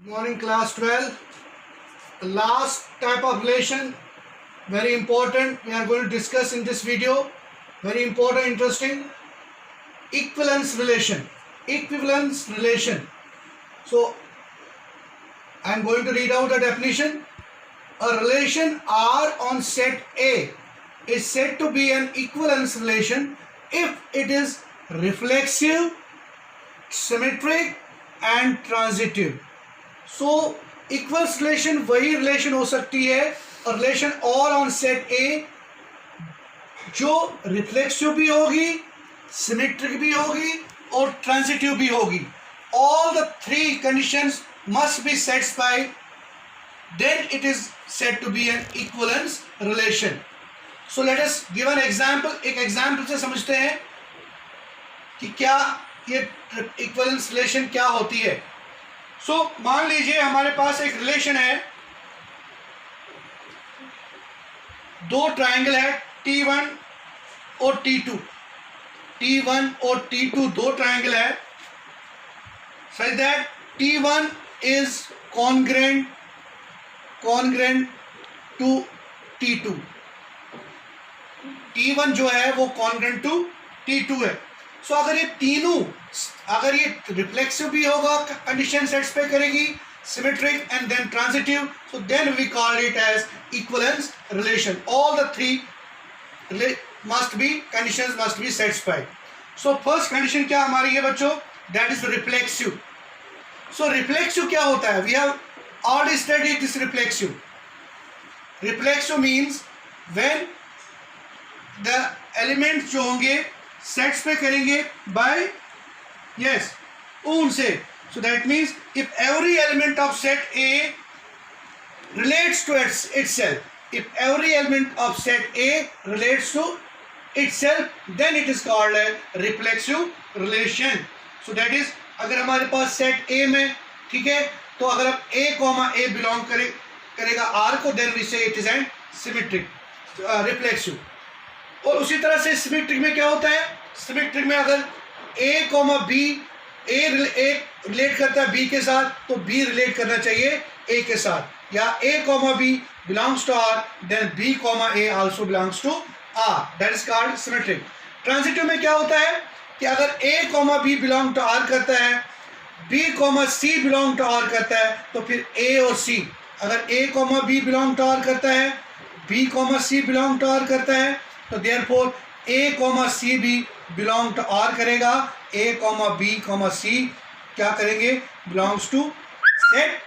Morning class 12. The last type of relation, very important, we are going to discuss in this video. Very important, interesting. Equivalence relation. Equivalence relation. So I am going to read out the definition. A relation R on set A is said to be an equivalence relation if it is reflexive, symmetric and transitive. So equals relation वही relation हो सकती है और relation और on set ए जो reflexive भी होगी, symmetric भी होगी और ट्रांजिटिव भी होगी. All the three conditions must be satisfied, then it is said to be an equivalence relation. So let us give an example. एक एग्जांपल से समझते हैं कि क्या ये इक्वलेंस रिलेशन क्या होती है. सो मान लीजिए हमारे पास एक रिलेशन है, दो ट्राइंगल है T1 और T2. T1 और T2 दो ट्राइंगल है, such that T1 is congruent to T2. T1 जो है वो कॉन्ग्रेंट टू T2 है. सो अगर ये तीनों, अगर ये रिफ्लेक्सिव भी होगा, कंडीशन सेटिस्फाई करेगी, symmetric and then transitive, so then we call it as equivalence relation. All the three must be, conditions must be satisfied. So first condition क्या हमारी है बच्चों, that is reflexive. So reflexive क्या होता है, we have already studied this reflexive. Reflexive means when the elements जो होंगे satisfy करेंगे by yes own set. So that means if every element of set A relates to itself, if every element of set A relates to itself, then it is called a reflexive relation. So that is, अगर हमारे पास set A में, ठीक है, तो अगर अब A comma A belong करेगा R को, then we say it is an symmetric reflexive. और उसी तरह से सिमेट्रिक में क्या होता है, सिमेट्रिक में अगर A comma B, A relate करता है B के साथ, तो B रिलेट करना चाहिए A के साथ, या A comma B belongs to R, then B comma A also belongs to R. That is called symmetric. Transitive में क्या होता है कि अगर A comma B belong to R करता है, B comma C belong to R करता है, तो फिर A और C, अगर A comma B belong to R करता है, B comma C belong to R करता है, तो देयरफॉर A कॉमा C भी बिलोंग टू R करेगा, A comma B comma C क्या करेंगे, बिलोंग्स टू सेट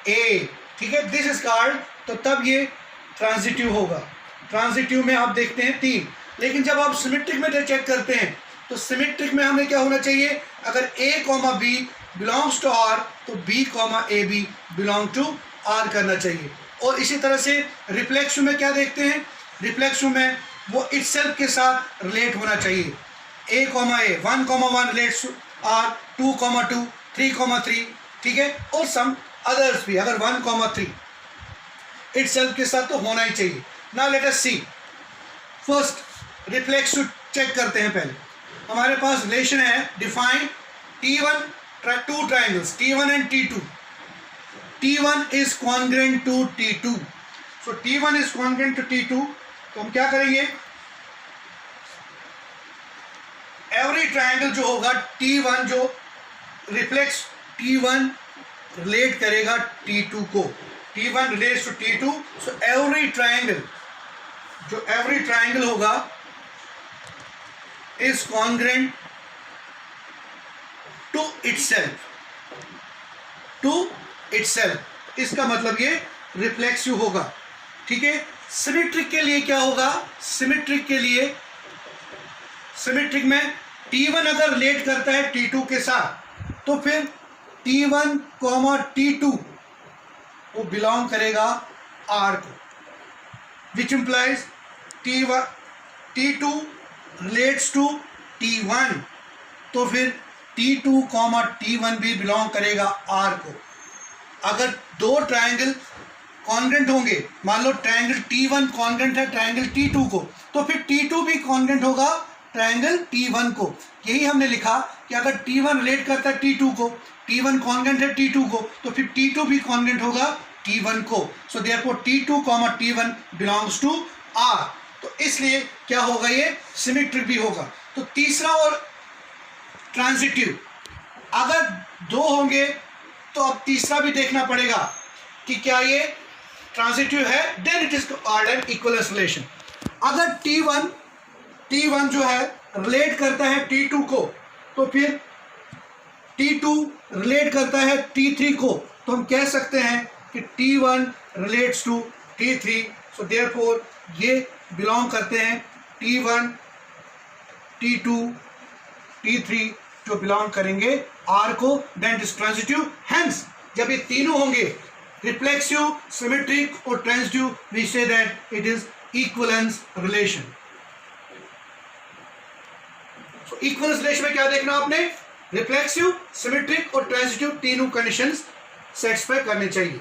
A. ठीक है, दिस इज कॉल्ड. तो तब ये ट्रांजिटिव होगा. ट्रांजिटिव में आप देखते हैं तीन. लेकिन जब आप सिमेट्रिक में चेक करते हैं, तो सिमेट्रिक में हमें क्या होना चाहिए, अगर A comma B belongs to R, तो B कॉमा A भी बिलोंग टू R करना चाहिए. और इसी तरह से रिफ्लेक्सिव में क्या देखते हैं, रिफ्लेक्सिव में वो इटसेल्फ के साथ रिलेट होना चाहिए. A comma A, 1 comma 1 relates to R, 2 comma 2, 3 comma 3, ठीक है, और सम अदर्स भी. अगर 1 कॉमा 3 इटसेल्फ के साथ तो होना ही चाहिए. Now let us see first reflexive check करते हैं. पहले हमारे पास रिलेशन है define T1, two triangles T1 and T2. T1 is congruent to T2. So T1 is congruent to T2. तो हम क्या करेंगे, एवरी ट्राइंगल जो होगा T1 जो रिफ्लेक्स T1 रिलेट करेगा T2 को, T1 relates to T2. So every triangle होगा इज कॉन्ग्रेंट टू इटसेल्फ. इसका मतलब ये रिफ्लेक्सिव होगा. ठीक है. सिमेट्रिक के लिए क्या होगा, सिमेट्रिक में T1 अगर रिलेट करता है T2 के साथ, तो फिर T1 कॉमा T2 वो बिलोंग करेगा R को, which implies T2 relates to T1, तो फिर T2 कॉमा T1 भी बिलोंग करेगा R को. अगर दो ट्राइंगल कॉन्ग्रेंट होंगे, मान लो ट्राइंगल T1 कॉन्ग्रेंट है ट्राइंगल T2 को, तो फिर T2 भी कॉन्ग्रेंट होगा ट्राइंगल T1 को. यही हमने लिखा कि अगर T1 रिलेट करता है T2 को, T1 कॉन्ग्रेंट है T2 को, तो फिर T2 भी कॉन्ग्रेंट होगा T1 को. So therefore T2 comma T1 belongs to R. तो इसलिए क्या होगा, ये सिमेट्रिक भी होगा. तो तीसरा और ट्रांजिटिव, अगर दो होंगे तो अब तीसरा भी देखना पड़ेगा कि क्या ये ट्रांजिटिव है. Then it is called an equivalence relation. अगर T1 जो है रिलेट करता है T2 को, तो फिर T2 रिलेट करता है T3 को, तो हम कह सकते हैं कि T1 relates to T3. So therefore ये बिलोंग करते हैं T1, T2, T3 जो बिलोंग करेंगे R को. Then it is transitive. Hence जब ये तीनों होंगे रिफ्लेक्सिव, सिमेट्रिक और transitive, we say that it is equivalence relation. So equivalence relation में क्या देखना आपने, रिफ्लेक्सिव, सिमेट्रिक और ट्रांजिटिव तीनों कंडीशंस सेटिस्फाई करने चाहिए.